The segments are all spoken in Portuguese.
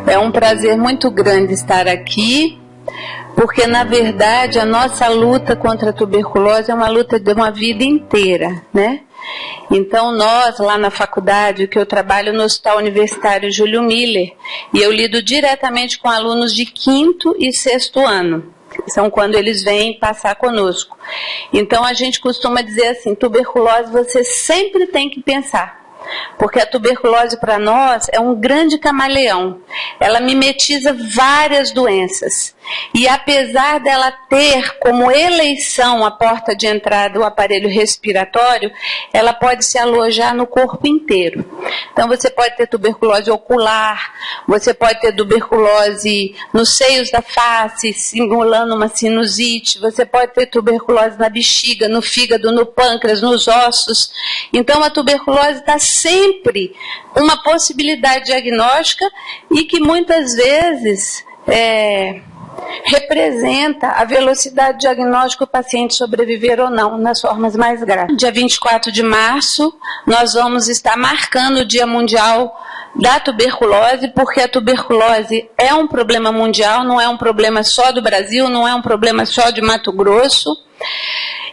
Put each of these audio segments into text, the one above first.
É um prazer muito grande estar aqui, porque, na verdade, a nossa luta contra a tuberculose é uma luta de uma vida inteira, né? Então, nós, lá na faculdade, que eu trabalho no Hospital Universitário Júlio Miller, e eu lido diretamente com alunos de 5º e 6º ano. São quando eles vêm passar conosco. Então, a gente costuma dizer assim, tuberculose você sempre tem que pensar. Porque a tuberculose para nós é um grande camaleão. Ela mimetiza várias doenças. E apesar dela ter como eleição a porta de entrada o aparelho respiratório, ela pode se alojar no corpo inteiro. Então você pode ter tuberculose ocular, você pode ter tuberculose nos seios da face, simulando uma sinusite, você pode ter tuberculose na bexiga, no fígado, no pâncreas, nos ossos. Então a tuberculose está sempre uma possibilidade diagnóstica e que muitas vezes representa a velocidade diagnóstica do paciente sobreviver ou não nas formas mais graves. Dia 24 de março, nós vamos estar marcando o Dia Mundial da Tuberculose, porque a tuberculose é um problema mundial, não é um problema só do Brasil, não é um problema só de Mato Grosso.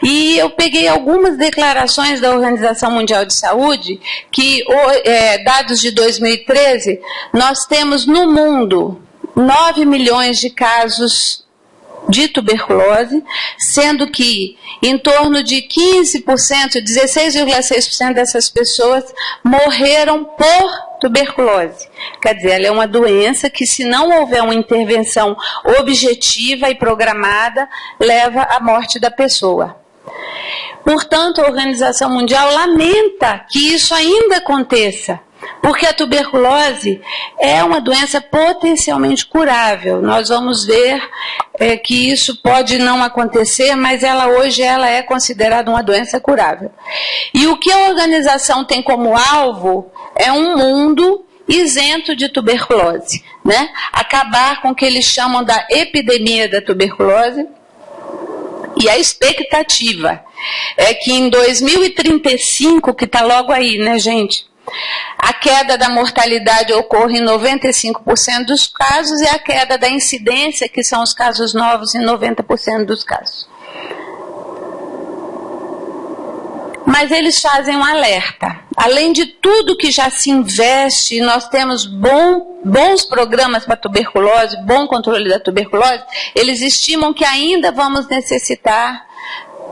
E eu peguei algumas declarações da Organização Mundial de Saúde, que, dados de 2013, nós temos no mundo 9 milhões de casos de tuberculose, sendo que em torno de 15%, 16,6% dessas pessoas morreram por tuberculose. Quer dizer, ela é uma doença que, se não houver uma intervenção objetiva e programada, leva à morte da pessoa. Portanto, a Organização Mundial lamenta que isso ainda aconteça, porque a tuberculose é uma doença potencialmente curável. Nós vamos ver que isso pode não acontecer, mas hoje ela é considerada uma doença curável. E o que a organização tem como alvo é um mundo isento de tuberculose, né? Acabar com o que eles chamam da epidemia da tuberculose. E a expectativa é que em 2035, que está logo aí, né, gente? A queda da mortalidade ocorre em 95% dos casos e a queda da incidência, que são os casos novos, em 90% dos casos. Mas eles fazem um alerta. Além de tudo que já se investe, nós temos bons programas para tuberculose, bom controle da tuberculose, eles estimam que ainda vamos necessitar,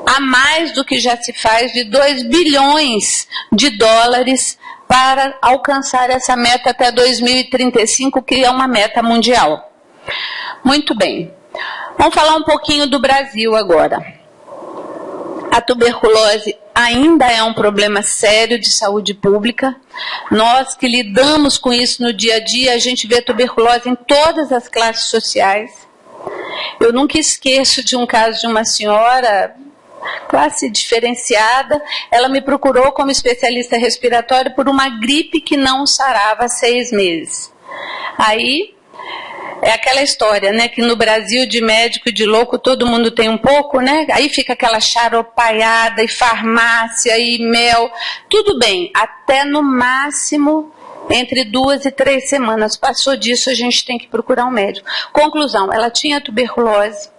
a mais do que já se faz, de 2 bilhões de dólares para alcançar essa meta até 2035, que é uma meta mundial. Muito bem. Vamos falar um pouquinho do Brasil agora. A tuberculose ainda é um problema sério de saúde pública. Nós que lidamos com isso no dia a dia, a gente vê tuberculose em todas as classes sociais. Eu nunca esqueço de um caso de uma senhora, classe diferenciada, ela me procurou como especialista respiratório por uma gripe que não sarava há 6 meses. Aí, é aquela história, né, que no Brasil de médico e de louco todo mundo tem um pouco, né? Aí fica aquela charopaiada e farmácia e mel, tudo bem, até no máximo entre 2 e 3 semanas. Passou disso, a gente tem que procurar um médico. Conclusão, ela tinha tuberculose.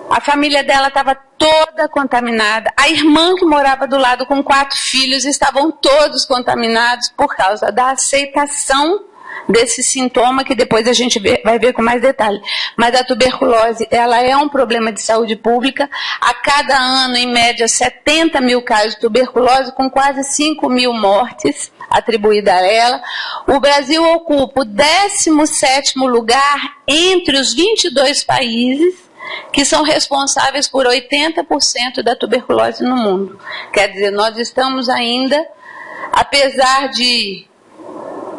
A família dela estava toda contaminada. A irmã que morava do lado com 4 filhos estavam todos contaminados por causa da aceitação desse sintoma, que depois a gente vai ver com mais detalhe. Mas a tuberculose, ela é um problema de saúde pública. A cada ano, em média, 70 mil casos de tuberculose, com quase 5 mil mortes atribuídas a ela. O Brasil ocupa o 17º lugar entre os 22 países que são responsáveis por 80% da tuberculose no mundo. Quer dizer, nós estamos ainda, apesar de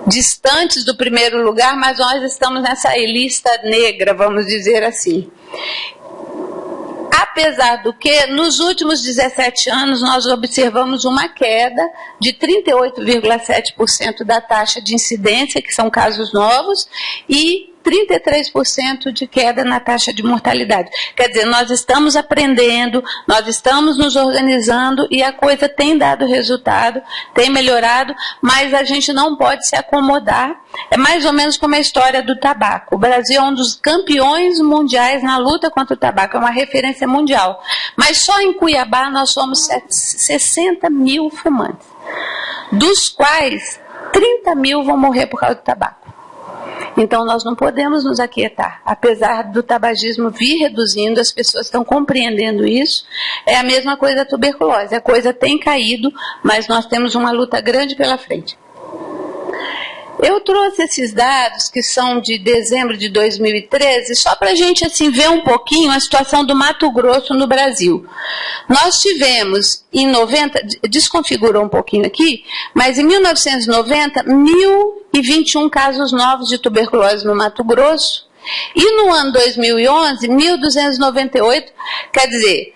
distantes do primeiro lugar, mas nós estamos nessa lista negra, vamos dizer assim. Apesar do que, nos últimos 17 anos, nós observamos uma queda de 38,7% da taxa de incidência, que são casos novos, e 33% de queda na taxa de mortalidade. Quer dizer, nós estamos aprendendo, nós estamos nos organizando e a coisa tem dado resultado, tem melhorado, mas a gente não pode se acomodar. É mais ou menos como a história do tabaco. O Brasil é um dos campeões mundiais na luta contra o tabaco, é uma referência mundial. Mas só em Cuiabá nós somos 60 mil fumantes, dos quais 30 mil vão morrer por causa do tabaco. Então nós não podemos nos aquietar. Apesar do tabagismo vir reduzindo, as pessoas estão compreendendo isso. É a mesma coisa da tuberculose. A coisa tem caído, mas nós temos uma luta grande pela frente. Eu trouxe esses dados, que são de dezembro de 2013, só para a gente assim, ver um pouquinho a situação do Mato Grosso no Brasil. Nós tivemos, em 90, desconfigurou um pouquinho aqui, mas em 1990, 1.021 casos novos de tuberculose no Mato Grosso, e no ano 2011, 1.298, quer dizer,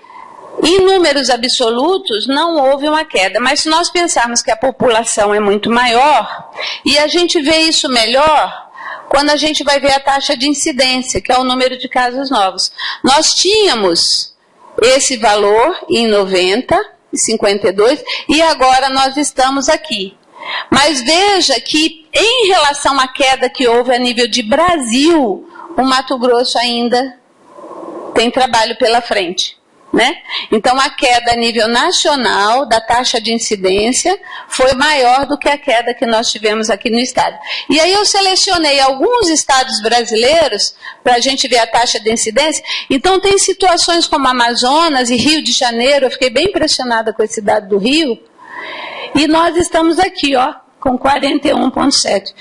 em números absolutos, não houve uma queda, mas se nós pensarmos que a população é muito maior, e a gente vê isso melhor quando a gente vai ver a taxa de incidência, que é o número de casos novos. Nós tínhamos esse valor em 90, 52, e agora nós estamos aqui. Mas veja que, em relação à queda que houve a nível de Brasil, o Mato Grosso ainda tem trabalho pela frente. Né? Então, a queda a nível nacional da taxa de incidência foi maior do que a queda que nós tivemos aqui no estado. E aí eu selecionei alguns estados brasileiros para a gente ver a taxa de incidência. Então, tem situações como Amazonas e Rio de Janeiro, eu fiquei bem impressionada com esse dado do Rio, e nós estamos aqui, ó, com 41,7.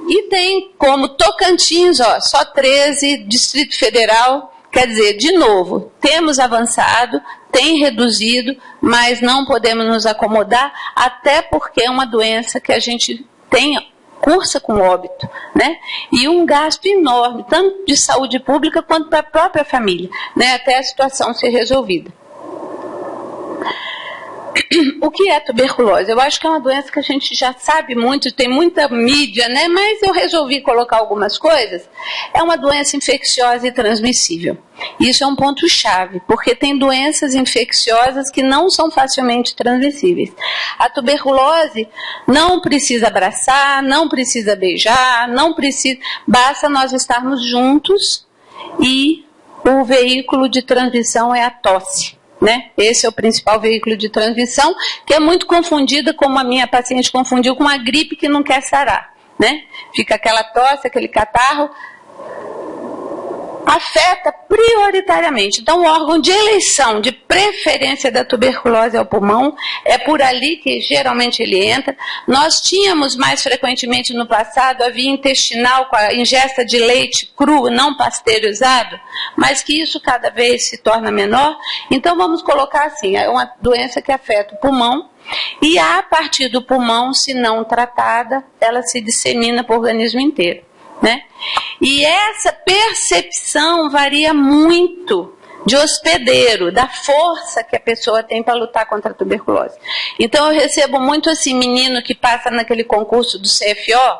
E tem como Tocantins, ó, só 13, Distrito Federal. Quer dizer, de novo, temos avançado, tem reduzido, mas não podemos nos acomodar, até porque é uma doença que a gente cursa com óbito, né? E um gasto enorme, tanto de saúde pública quanto para a própria família, né? Até a situação ser resolvida. O que é tuberculose? Eu acho que é uma doença que a gente já sabe muito, tem muita mídia, né? Mas eu resolvi colocar algumas coisas. É uma doença infecciosa e transmissível. Isso é um ponto-chave, porque tem doenças infecciosas que não são facilmente transmissíveis. A tuberculose não precisa abraçar, não precisa beijar, não precisa, basta nós estarmos juntos e o veículo de transmissão é a tosse. Né? Esse é o principal veículo de transmissão, que é muito confundida, como a minha paciente confundiu, com uma gripe que não quer sarar. Né? Fica aquela tosse, aquele catarro, afeta prioritariamente. Então, o órgão de eleição, de preferência da tuberculose é o pulmão, é por ali que geralmente ele entra. Nós tínhamos mais frequentemente no passado a via intestinal com a ingesta de leite cru, não pasteurizado, mas que isso cada vez se torna menor. Então, vamos colocar assim, é uma doença que afeta o pulmão, e a partir do pulmão, se não tratada, ela se dissemina para o organismo inteiro. Né? E essa percepção varia muito de hospedeiro, da força que a pessoa tem para lutar contra a tuberculose. Então eu recebo muito assim, menino que passa naquele concurso do CFO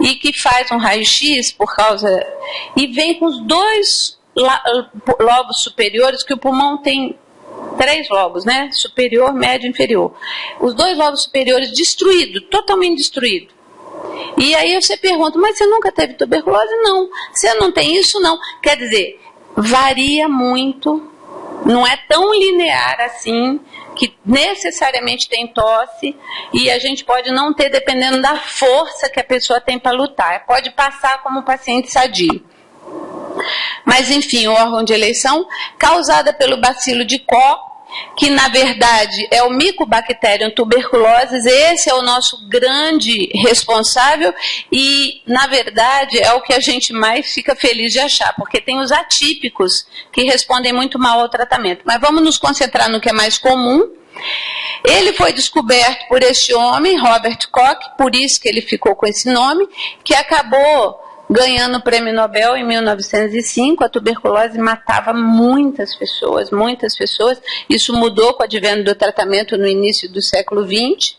e que faz um raio-x por causa... e vem com os dois lobos superiores, que o pulmão tem 3 lobos, né? Superior, médio e inferior. Os 2 lobos superiores destruídos, totalmente destruídos. E aí você pergunta, mas você nunca teve tuberculose? Não. Você não tem isso? Não. Quer dizer, varia muito, não é tão linear assim, que necessariamente tem tosse, e a gente pode não ter, dependendo da força que a pessoa tem para lutar. Pode passar como paciente sadio. Mas, enfim, o órgão de eleição, causada pelo bacilo de Koch, que na verdade é o Mycobacterium tuberculosis, esse é o nosso grande responsável e na verdade é o que a gente mais fica feliz de achar, porque tem os atípicos que respondem muito mal ao tratamento. Mas vamos nos concentrar no que é mais comum. Ele foi descoberto por este homem, Robert Koch, por isso que ele ficou com esse nome, que acabou ganhando o prêmio Nobel em 1905, a tuberculose matava muitas pessoas, isso mudou com o advento do tratamento no início do século XX.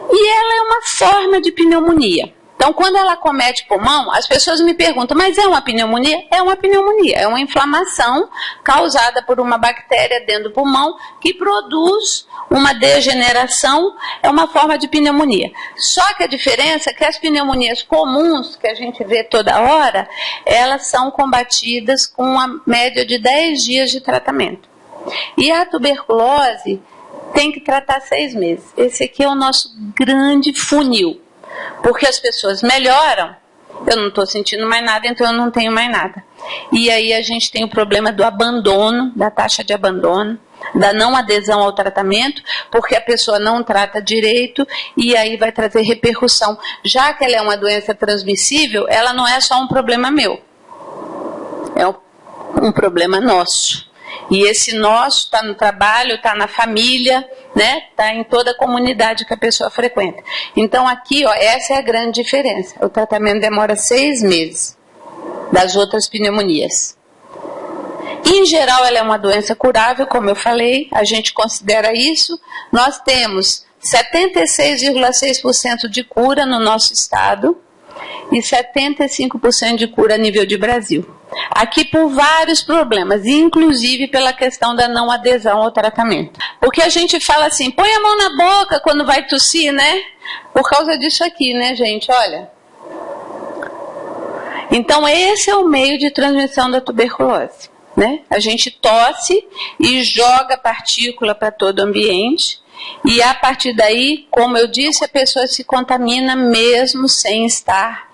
E ela é uma forma de pneumonia. Então, quando ela acomete pulmão, as pessoas me perguntam, mas é uma pneumonia? É uma pneumonia, é uma inflamação causada por uma bactéria dentro do pulmão que produz uma degeneração, é uma forma de pneumonia. Só que a diferença é que as pneumonias comuns, que a gente vê toda hora, elas são combatidas com uma média de 10 dias de tratamento. E a tuberculose tem que tratar 6 meses. Esse aqui é o nosso grande funil. Porque as pessoas melhoram, eu não estou sentindo mais nada, então eu não tenho mais nada. E aí a gente tem o problema do abandono, da taxa de abandono, da não adesão ao tratamento, porque a pessoa não trata direito e aí vai trazer repercussão. Já que ela é uma doença transmissível, ela não é só um problema meu, é um problema nosso. E esse nosso está no trabalho, está na família, né? Está em toda a comunidade que a pessoa frequenta. Então aqui, ó, essa é a grande diferença. O tratamento demora 6 meses das outras pneumonias. Em geral, ela é uma doença curável, como eu falei, a gente considera isso. Nós temos 76,6% de cura no nosso estado e 75% de cura a nível de Brasil. Aqui por vários problemas, inclusive pela questão da não adesão ao tratamento. Porque a gente fala assim, põe a mão na boca quando vai tossir, né? Por causa disso aqui, né, gente? Olha. Então, esse é o meio de transmissão da tuberculose, né? A gente tosse e joga partícula para todo o ambiente. E a partir daí, como eu disse, a pessoa se contamina mesmo sem estar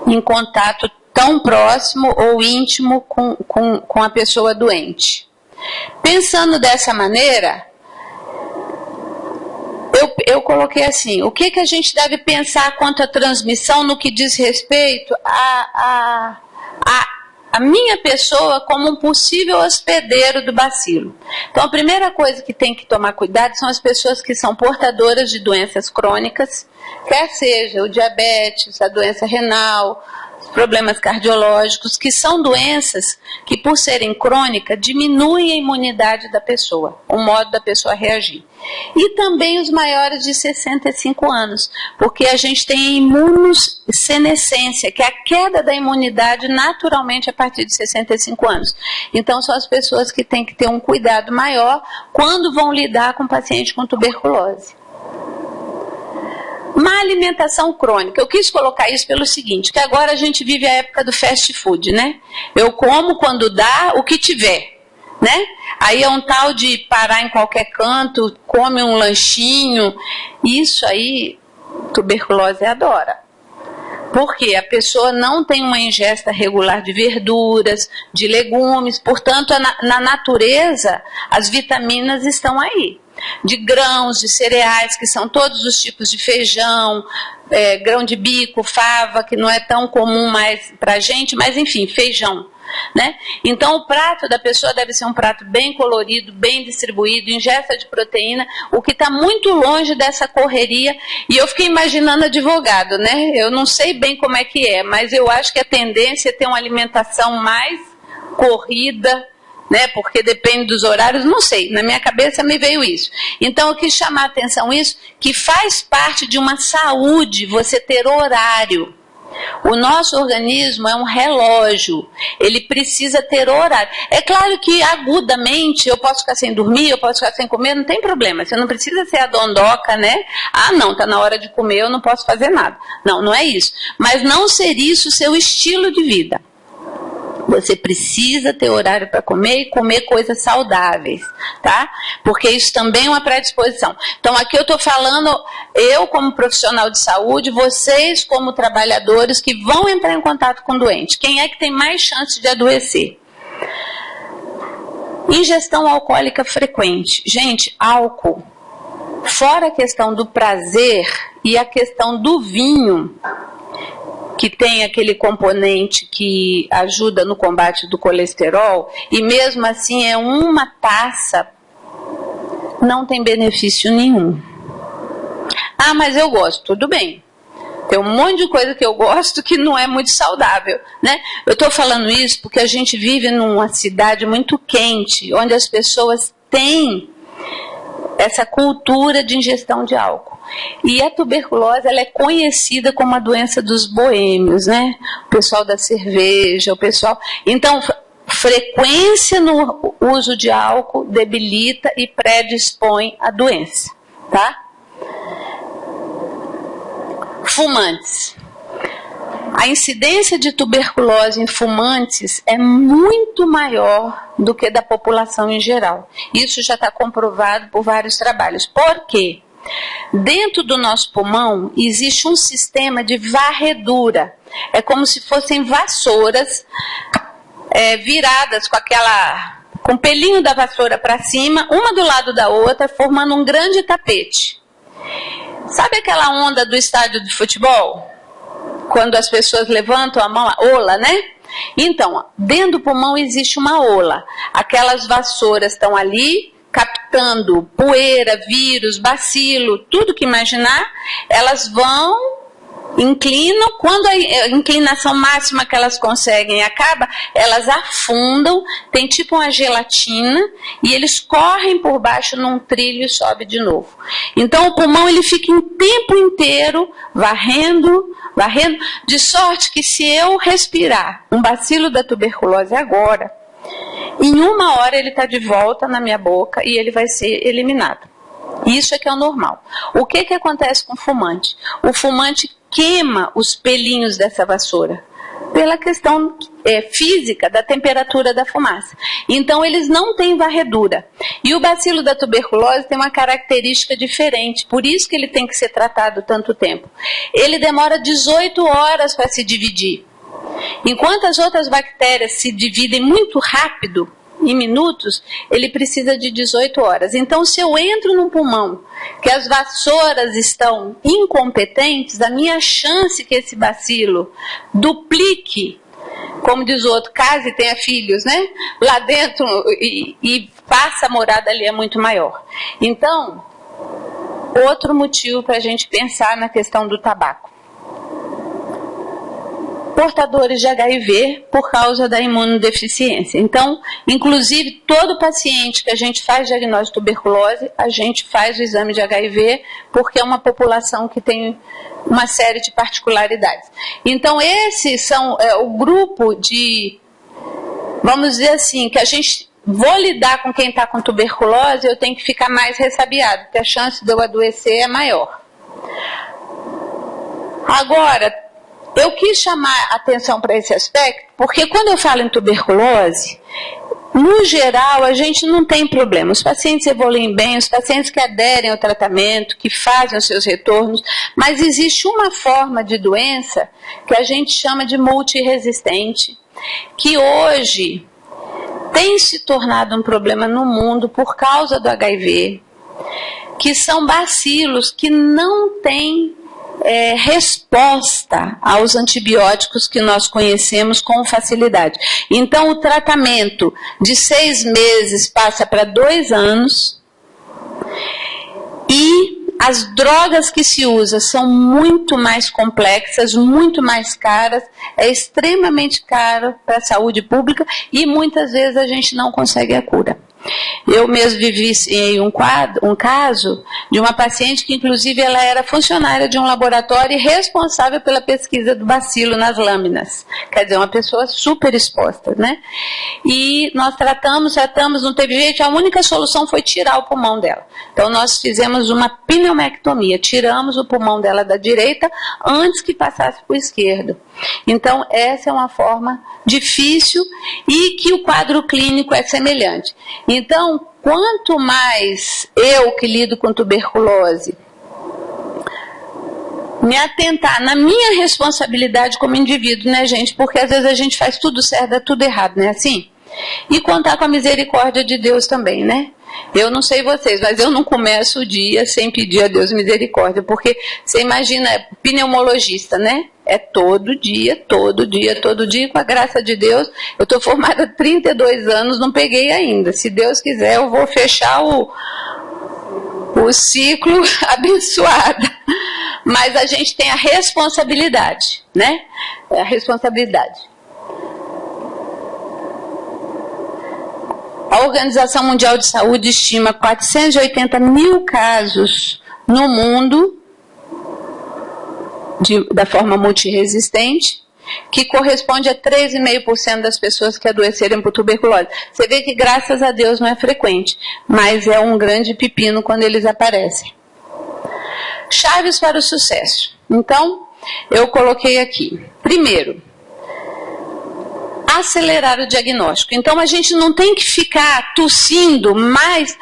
em contato tão próximo ou íntimo com a pessoa doente. Pensando dessa maneira, eu coloquei assim, o que a gente deve pensar quanto à transmissão no que diz respeito a minha pessoa como um possível hospedeiro do bacilo. Então, a primeira coisa que tem que tomar cuidado são as pessoas que são portadoras de doenças crônicas, quer seja o diabetes, a doença renal, problemas cardiológicos, que são doenças que, por serem crônicas, diminuem a imunidade da pessoa, o modo da pessoa reagir. E também os maiores de 65 anos, porque a gente tem a imunossenescência, que é a queda da imunidade naturalmente a partir de 65 anos. Então, são as pessoas que têm que ter um cuidado maior quando vão lidar com paciente com tuberculose. Má alimentação crônica. Eu quis colocar isso pelo seguinte, que agora a gente vive a época do fast food, né? Eu como quando dá o que tiver, né? Aí é um tal de parar em qualquer canto, come um lanchinho. Isso aí, tuberculose adora. Porque a pessoa não tem uma ingesta regular de verduras, de legumes, portanto, na natureza, as vitaminas estão aí. De grãos, de cereais, que são todos os tipos de feijão, grão de bico, fava, que não é tão comum mais para a gente, mas enfim, feijão. Né? Então o prato da pessoa deve ser um prato bem colorido, bem distribuído, ingesta de proteína, o que está muito longe dessa correria. E eu fiquei imaginando advogado, né? Eu não sei bem como é que é, mas eu acho que a tendência é ter uma alimentação mais corrida, né? Porque depende dos horários, não sei, na minha cabeça me veio isso. Então eu quis chamar a atenção isso, que faz parte de uma saúde você ter horário. O nosso organismo é um relógio, ele precisa ter horário. É claro que agudamente eu posso ficar sem dormir, eu posso ficar sem comer, não tem problema. Você não precisa ser a dondoca, né? Ah, não, está na hora de comer, eu não posso fazer nada. Não, não é isso. Mas não ser isso o seu estilo de vida. Você precisa ter horário para comer e comer coisas saudáveis, tá? Porque isso também é uma predisposição. Então, aqui eu estou falando, eu como profissional de saúde, vocês como trabalhadores que vão entrar em contato com o doente. Quem é que tem mais chance de adoecer? Ingestão alcoólica frequente. Gente, álcool, fora a questão do prazer e a questão do vinho, que tem aquele componente que ajuda no combate do colesterol, e mesmo assim é uma taça, não tem benefício nenhum. Ah, mas eu gosto, tudo bem. Tem um monte de coisa que eu gosto que não é muito saudável, né? Eu estou falando isso porque a gente vive numa cidade muito quente, onde as pessoas têm essa cultura de ingestão de álcool. E a tuberculose, ela é conhecida como a doença dos boêmios, né? O pessoal da cerveja, o pessoal... Então, frequência no uso de álcool debilita e predispõe à doença, tá? Fumantes. A incidência de tuberculose em fumantes é muito maior do que da população em geral. Isso já está comprovado por vários trabalhos. Por quê? Dentro do nosso pulmão existe um sistema de varredura. É como se fossem vassouras viradas com o pelinho da vassoura para cima, uma do lado da outra, formando um grande tapete. Sabe aquela onda do estádio de futebol? Quando as pessoas levantam a mão, a ola, né? Então, dentro do pulmão existe uma ola. Aquelas vassouras estão ali, captando poeira, vírus, bacilo, tudo que imaginar, elas vão, inclinam, quando a inclinação máxima que elas conseguem acaba, elas afundam, tem tipo uma gelatina, e eles correm por baixo num trilho e sobe de novo. Então o pulmão ele fica o tempo inteiro varrendo, de sorte que se eu respirar um bacilo da tuberculose agora, em 1 hora ele está de volta na minha boca e ele vai ser eliminado. Isso é que é o normal. O que acontece com o fumante? O fumante queima os pelinhos dessa vassoura, pela questão física da temperatura da fumaça. Então eles não têm varredura. E o bacilo da tuberculose tem uma característica diferente, por isso que ele tem que ser tratado tanto tempo. Ele demora 18 horas para se dividir. Enquanto as outras bactérias se dividem muito rápido, em minutos, ele precisa de 18 horas. Então, se eu entro num pulmão que as vassouras estão incompetentes, a minha chance que esse bacilo duplique, como diz o outro, case e tenha filhos, né? Lá dentro e passa a morar dali é muito maior. Então, outro motivo para a gente pensar na questão do tabaco. Portadores de HIV por causa da imunodeficiência. Então, inclusive, todo paciente que a gente faz diagnóstico de tuberculose, a gente faz o exame de HIV, porque é uma população que tem uma série de particularidades. Então, esses são o grupo de, vamos dizer assim, que a gente... Vou lidar com quem está com tuberculose, eu tenho que ficar mais ressabiado, porque a chance de eu adoecer é maior. Agora, eu quis chamar a atenção para esse aspecto, porque quando eu falo em tuberculose, no geral, a gente não tem problema. Os pacientes evoluem bem, os pacientes que aderem ao tratamento, que fazem os seus retornos, mas existe uma forma de doença que a gente chama de multiresistente, que hoje tem se tornado um problema no mundo por causa do HIV, que são bacilos que não têm resposta aos antibióticos que nós conhecemos com facilidade. Então, o tratamento de 6 meses passa para 2 anos e as drogas que se usam são muito mais complexas, muito mais caras, é extremamente caro para a saúde pública e muitas vezes a gente não consegue a cura. Eu mesmo vivi um caso de uma paciente que, inclusive, ela era funcionária de um laboratório e responsável pela pesquisa do bacilo nas lâminas. Quer dizer, uma pessoa super exposta, né? E nós tratamos, não teve jeito, a única solução foi tirar o pulmão dela. Então, nós fizemos uma pneumectomia, tiramos o pulmão dela da direita antes que passasse para o esquerdo. Então, essa é uma forma difícil e que o quadro clínico é semelhante. Então, quanto mais eu que lido com tuberculose me atentar na minha responsabilidade como indivíduo, né, gente? Porque às vezes a gente faz tudo certo, dá tudo errado, não é assim? E contar com a misericórdia de Deus também, né? Eu não sei vocês, mas eu não começo o dia sem pedir a Deus misericórdia, porque você imagina, pneumologista, né? É todo dia, com a graça de Deus. Eu estou formada há 32 anos, não peguei ainda. Se Deus quiser, eu vou fechar o ciclo abençoado. Mas a gente tem a responsabilidade, né? A responsabilidade. A Organização Mundial de Saúde estima 480 mil casos no mundo da forma multiresistente, que corresponde a 13,5% das pessoas que adoecerem por tuberculose. Você vê que, graças a Deus, não é frequente, mas é um grande pepino quando eles aparecem. Chaves para o sucesso. Então, eu coloquei aqui. Primeiro, acelerar o diagnóstico. Então, a gente não tem que ficar tossindo mais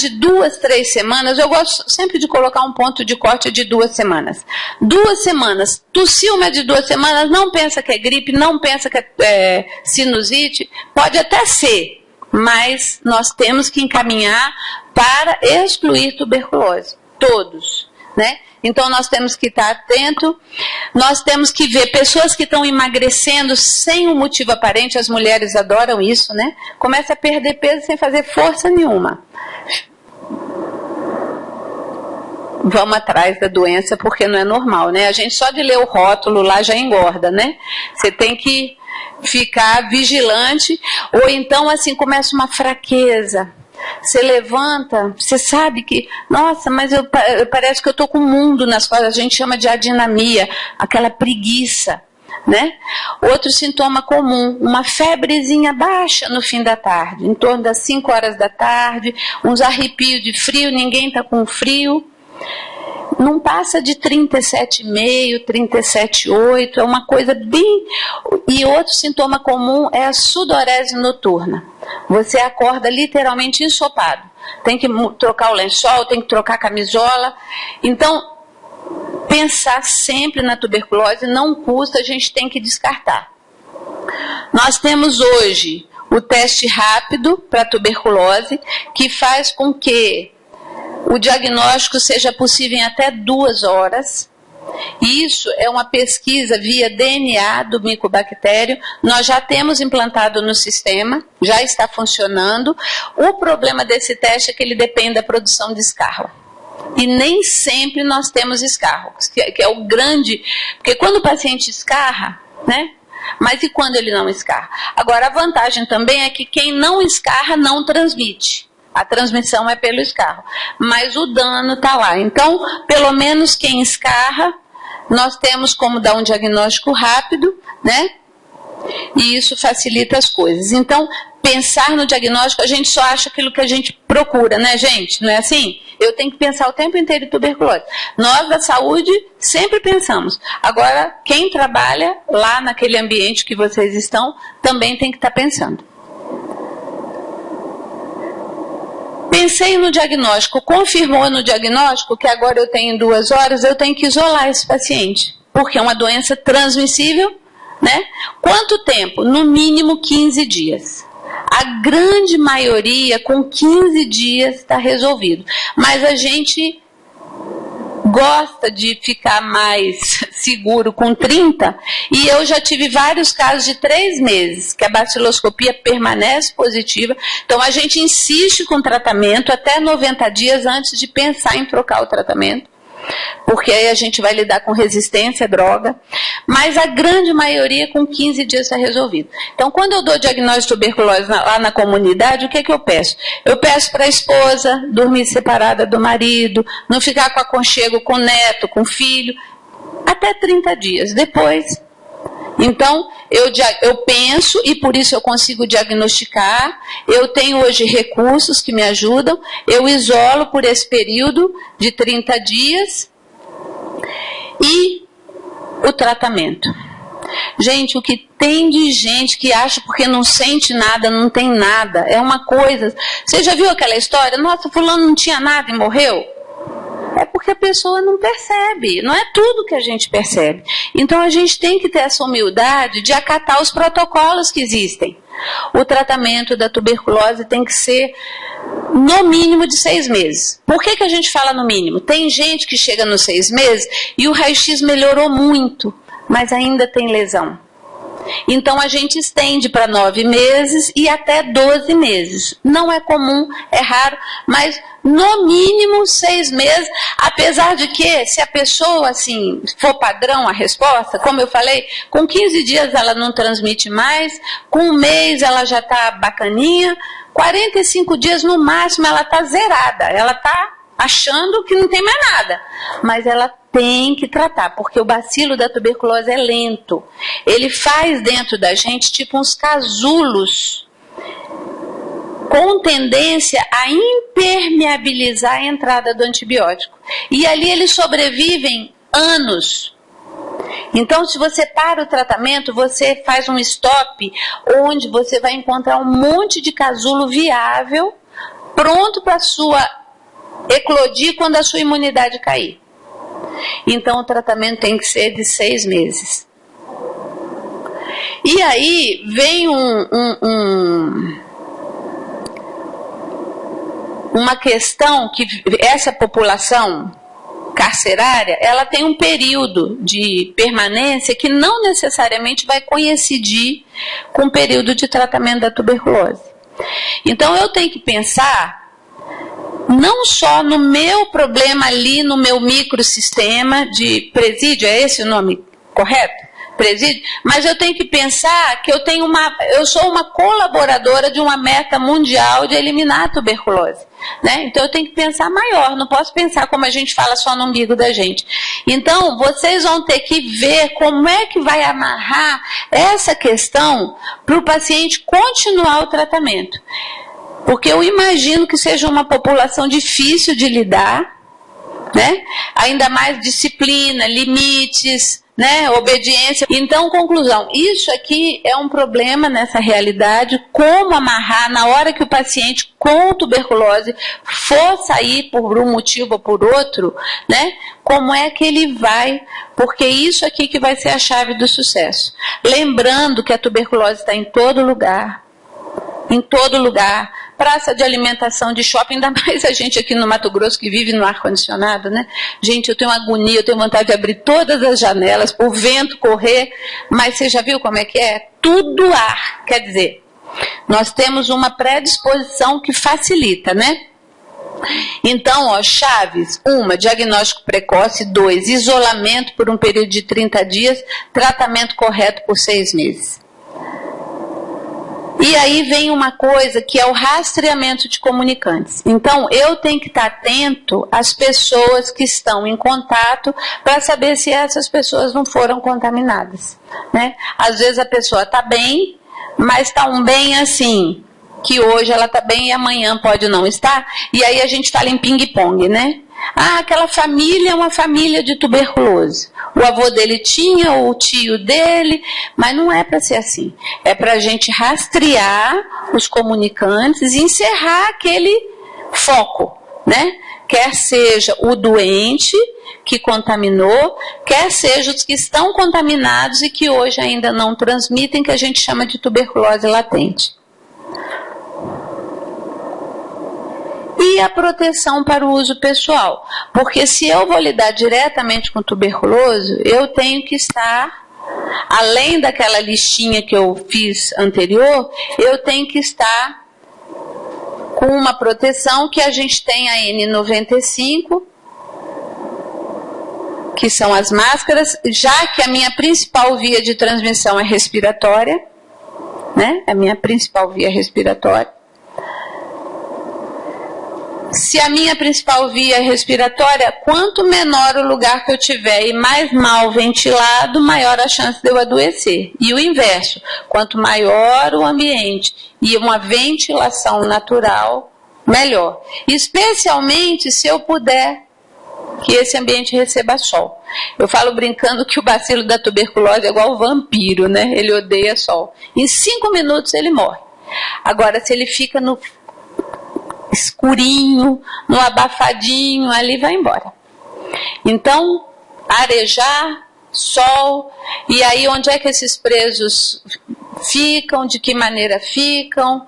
de 2, 3 semanas. Eu gosto sempre de colocar um ponto de corte de 2 semanas. 2 semanas. Tossiu mais de 2 semanas, não pensa que é gripe, não pensa que é sinusite. Pode até ser, mas nós temos que encaminhar para excluir tuberculose. Todos, né? Então, nós temos que estar atento, nós temos que ver pessoas que estão emagrecendo sem um motivo aparente, as mulheres adoram isso, né? Começa a perder peso sem fazer força nenhuma. Vamos atrás da doença porque não é normal, né? A gente só de ler o rótulo lá já engorda, né? Você tem que ficar vigilante, ou então, assim, começa uma fraqueza. Você levanta, você sabe que, nossa, mas parece que eu estou com o mundo nas costas, a gente chama de adinamia, aquela preguiça, né? Outro sintoma comum, uma febrezinha baixa no fim da tarde, em torno das 5 horas da tarde, uns arrepios de frio, ninguém está com frio, não passa de 37,5, 37,8, é uma coisa bem... E outro sintoma comum é a sudorese noturna. Você acorda literalmente ensopado. Tem que trocar o lençol, tem que trocar a camisola. Então, pensar sempre na tuberculose não custa, a gente tem que descartar. Nós temos hoje o teste rápido para tuberculose, que faz com que o diagnóstico seja possível em até 2 horas. Isso é uma pesquisa via DNA do micobactério. Nós já temos implantado no sistema, já está funcionando. O problema desse teste é que ele depende da produção de escarro. E nem sempre nós temos escarro, que é o grande... Porque quando o paciente escarra, né? Mas e quando ele não escarra? Agora, a vantagem também é que quem não escarra não transmite. A transmissão é pelo escarro, mas o dano está lá. Então, pelo menos quem escarra, nós temos como dar um diagnóstico rápido, né? E isso facilita as coisas. Então, pensar no diagnóstico, a gente só acha aquilo que a gente procura, né, gente? Não é assim? Eu tenho que pensar o tempo inteiro em tuberculose. Nós, da saúde, sempre pensamos. Agora, quem trabalha lá naquele ambiente que vocês estão, também tem que estar pensando. Pensei no diagnóstico, confirmou no diagnóstico que agora eu tenho 2 horas, eu tenho que isolar esse paciente, porque é uma doença transmissível, né? Quanto tempo? No mínimo 15 dias. A grande maioria, com 15 dias, está resolvido. Mas a gente gosta de ficar mais seguro com 30, e eu já tive vários casos de 3 meses, que a baciloscopia permanece positiva, então a gente insiste com o tratamento até 90 dias antes de pensar em trocar o tratamento, porque aí a gente vai lidar com resistência à droga, mas a grande maioria com 15 dias está resolvido. Então, quando eu dou diagnóstico de tuberculose lá na comunidade, o que é que eu peço? Eu peço para a esposa dormir separada do marido, não ficar com aconchego com o neto, com o filho, até 30 dias. Depois, então, eu penso, e por isso eu consigo diagnosticar, eu tenho hoje recursos que me ajudam, eu isolo por esse período de 30 dias e o tratamento. Gente, o que tem de gente que acha porque não sente nada, não tem nada, é uma coisa... Você já viu aquela história? Nossa, fulano não tinha nada e morreu? É porque a pessoa não percebe, não é tudo que a gente percebe. Então a gente tem que ter essa humildade de acatar os protocolos que existem. O tratamento da tuberculose tem que ser no mínimo de 6 meses. Por que a gente fala no mínimo? Tem gente que chega nos 6 meses e o raio-x melhorou muito, mas ainda tem lesão. Então a gente estende para 9 meses e até 12 meses. Não é comum, é raro, mas no mínimo 6 meses, apesar de que, se a pessoa assim for padrão a resposta, como eu falei, com 15 dias ela não transmite mais, com 1 mês ela já está bacaninha, 45 dias no máximo ela está zerada, ela está achando que não tem mais nada, mas ela tem que tratar, porque o bacilo da tuberculose é lento. Ele faz dentro da gente tipo uns casulos com tendência a impermeabilizar a entrada do antibiótico. E ali eles sobrevivem anos. Então, se você para o tratamento, você faz um stop, onde você vai encontrar um monte de casulo viável, pronto para sua eclodir quando a sua imunidade cair. Então, o tratamento tem que ser de 6 meses. E aí vem uma questão que essa população carcerária, ela tem um período de permanência que não necessariamente vai coincidir com o período de tratamento da tuberculose. Então, eu tenho que pensar não só no meu problema ali, no meu microsistema de presídio, é esse o nome correto? Presídio, mas eu tenho que pensar que eu sou uma colaboradora de uma meta mundial de eliminar a tuberculose, né? Então eu tenho que pensar maior, não posso pensar como a gente fala só no umbigo da gente. Então vocês vão ter que ver como é que vai amarrar essa questão para o paciente continuar o tratamento. Porque eu imagino que seja uma população difícil de lidar, né? Ainda mais disciplina, limites, né? Obediência. Então, conclusão, isso aqui é um problema nessa realidade, como amarrar na hora que o paciente com tuberculose for sair por um motivo ou por outro, né? Como é que ele vai, porque isso aqui que vai ser a chave do sucesso. Lembrando que a tuberculose está em todo lugar, praça de alimentação, de shopping, ainda mais a gente aqui no Mato Grosso que vive no ar-condicionado, né? Gente, eu tenho agonia, eu tenho vontade de abrir todas as janelas, o vento correr, mas você já viu como é que é? Tudo ar, quer dizer, nós temos uma predisposição que facilita, né? Então, ó, chaves: 1, diagnóstico precoce; 2, isolamento por um período de 30 dias, tratamento correto por 6 meses. E aí vem uma coisa que é o rastreamento de comunicantes. Então, eu tenho que estar atento às pessoas que estão em contato para saber se essas pessoas não foram contaminadas, né? Às vezes a pessoa está bem, mas está um bem assim, que hoje ela está bem e amanhã pode não estar, e aí a gente fala em ping-pong, né? Ah, aquela família é uma família de tuberculose. O avô dele tinha, ou o tio dele, mas não é para ser assim. É para a gente rastrear os comunicantes e encerrar aquele foco, né? Quer seja o doente que contaminou, quer seja os que estão contaminados e que hoje ainda não transmitem, que a gente chama de tuberculose latente. E a proteção para o uso pessoal. Porque se eu vou lidar diretamente com tuberculose, eu tenho que estar, além daquela listinha que eu fiz anterior, eu tenho que estar com uma proteção que a gente tem a N95, que são as máscaras, já que a minha principal via de transmissão é respiratória, né? A minha principal via respiratória. Se a minha principal via é respiratória, quanto menor o lugar que eu tiver e mais mal ventilado, maior a chance de eu adoecer. E o inverso, quanto maior o ambiente e uma ventilação natural, melhor. Especialmente se eu puder que esse ambiente receba sol. Eu falo brincando que o bacilo da tuberculose é igual o vampiro, né? Ele odeia sol. Em 5 minutos ele morre. Agora, se ele fica no escurinho, no abafadinho, ali vai embora. Então, arejar, sol, e aí onde é que esses presos ficam, de que maneira ficam,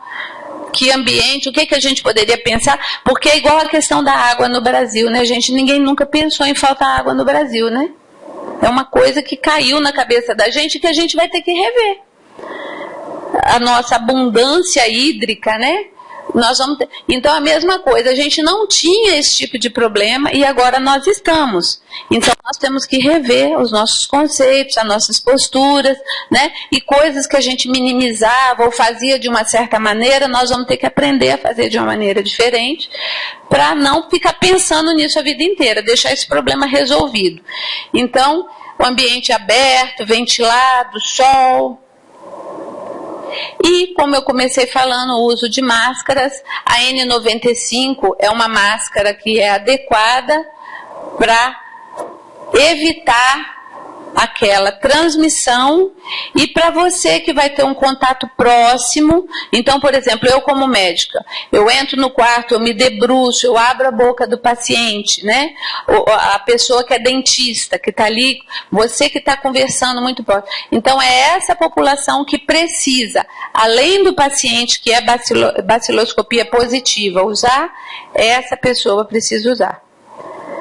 que ambiente, o que que a gente poderia pensar, porque é igual a questão da água no Brasil, né, gente? Ninguém nunca pensou em faltar água no Brasil, né? É uma coisa que caiu na cabeça da gente que a gente vai ter que rever. A nossa abundância hídrica, né? Nós vamos ter... Então, a mesma coisa, a gente não tinha esse tipo de problema e agora nós estamos. Então, nós temos que rever os nossos conceitos, as nossas posturas, né? E coisas que a gente minimizava ou fazia de uma certa maneira, nós vamos ter que aprender a fazer de uma maneira diferente para não ficar pensando nisso a vida inteira, deixar esse problema resolvido. Então, o ambiente aberto, ventilado, sol... E, como eu comecei falando, o uso de máscaras, a N95 é uma máscara que é adequada para evitar aquela transmissão e para você que vai ter um contato próximo. Então, por exemplo, eu como médica, eu entro no quarto, eu me debruço, eu abro a boca do paciente, né? A pessoa que é dentista, que está ali, você que está conversando muito próximo. Então, é essa população que precisa, além do paciente que é baciloscopia positiva, usar, essa pessoa precisa usar.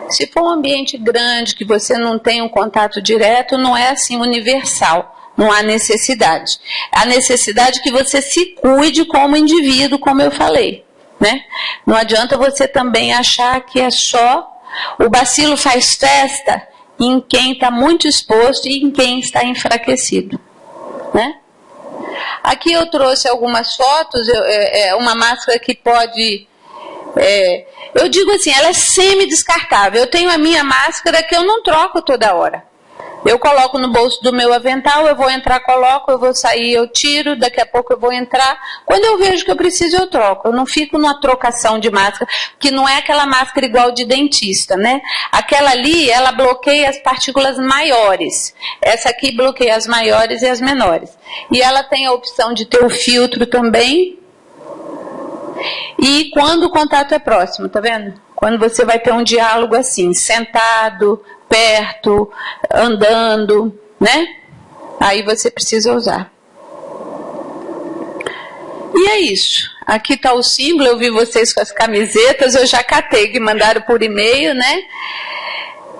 Se for um ambiente grande, que você não tem um contato direto, não é assim universal, não há necessidade. A necessidade é que você se cuide como indivíduo, como eu falei, né? Não adianta você também achar que é só... O bacilo faz festa em quem está muito exposto e em quem está enfraquecido, né? Aqui eu trouxe algumas fotos, uma máscara que pode... eu digo assim, ela é semi-descartável. Eu tenho a minha máscara que eu não troco toda hora. Eu coloco no bolso do meu avental, eu vou entrar, coloco, eu vou sair, eu tiro, daqui a pouco eu vou entrar. Quando eu vejo que eu preciso, eu troco. Eu não fico numa trocação de máscara, que não é aquela máscara igual de dentista, né? Aquela ali, ela bloqueia as partículas maiores. Essa aqui bloqueia as maiores e as menores. E ela tem a opção de ter o filtro também. E quando o contato é próximo, tá vendo? Quando você vai ter um diálogo assim, sentado, perto, andando, né? Aí você precisa usar. E é isso. Aqui está o símbolo, eu vi vocês com as camisetas, eu já catei, que mandaram por e-mail, né?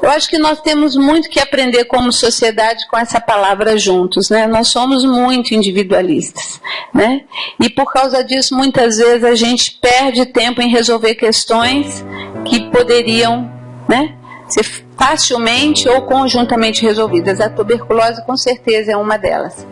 Eu acho que nós temos muito que aprender como sociedade com essa palavra juntos, né? Nós somos muito individualistas, né? E por causa disso, muitas vezes a gente perde tempo em resolver questões que poderiam, né, ser facilmente ou conjuntamente resolvidas. A tuberculose, com certeza, é uma delas.